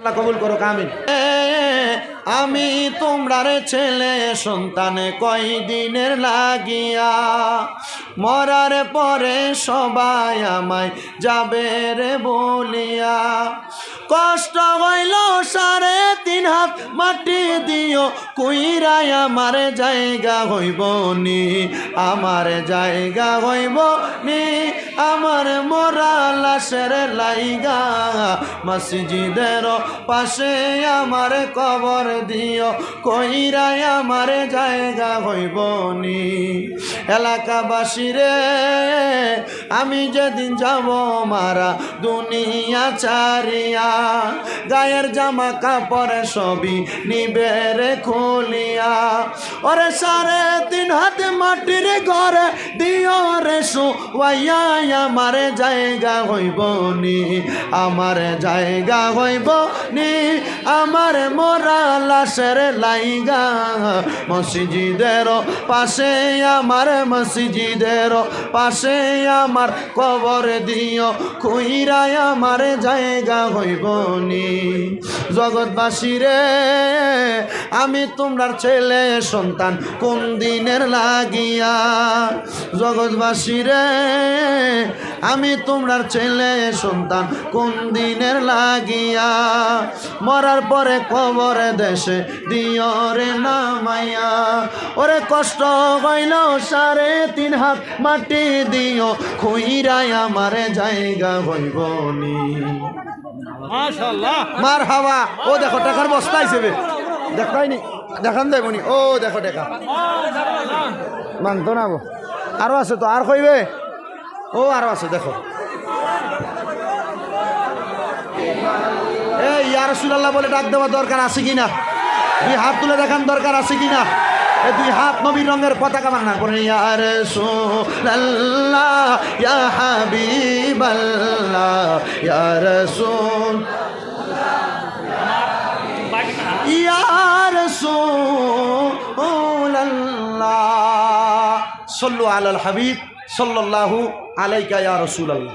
আল্লাহ কবুল করো, আমিন। আমি তোমরার ছেলে সন্তান কয়দিনের লাগিয়া, মরার পরে সবাই আমায় যাবে রে বলিয়া। কষ্ট হইল 3.5 হাত মাটি দিও, কইরাই আমার জায়গা হইব নি, আমার জায়গা হইব নি। আমার মরা লাশের লাইগা মসজিদের পাশে আমার কবর দিও, কইরাই আমার জায়গা হইব নি। এলাকাবাসী রে, আমি যেদিন যাব মারা দুনিয়া চারিয়া, গায়ের জামা কাপড় সবই নিবে রে খুলিয়া। ওরে 3.5 হাত মাটির ঘরে দিও রে শুয়াইয়া, আমার জায়গা হইব নি, আমার জায়গা হইব নি। আমার মরা লাশের লাইগা মসজিদের পাশে, আমার মসজিদের পাশে আমার কবর দিও, কইরাই আমার জায়গা হইব নি। জগৎবাসী রে, আমি তোমরার ছেলে সন্তান কোন দিনের লাগিয়া। জগৎবাসী রে, আমি তোমরার ছেলে সন্তান কোন দিনের লাগিয়া, মরার পরে কবর দেশে দিও রে নামাইয়া। ওরে কষ্ট হইল 3.5 হাত মাটি দিও, খুইরাই আমার জায়গা হইব নি। মাশাআল্লাহ, মারহাবা। ও দেখো টাকার বস্তা হিসেবে দেখাইনি, দেখান দেবনি। ও দেখো টাকা মানতো না, আরো আছে তো, আর কইবে। ও আরো আছে, দেখো। এই ইয়া রাসূলুল্লাহ বলে ডাক দেওয়া দরকার আছে কিনা? 2 হাত তুলে দেখান দরকার আছে কিনা? এই 2 হাত নবীর রঙের পতাকা বানান করে ইয়া রাসূলুল্লাহ, ইয়া হাবিবাল্লাহ, ইয়া রাসূল, ইয়া রাসূলুল্লাহ, সাল্লু আলাল হাবিব সাল্লাল্লাহু আলাইকা ইয়া রাসূলুল্লাহ।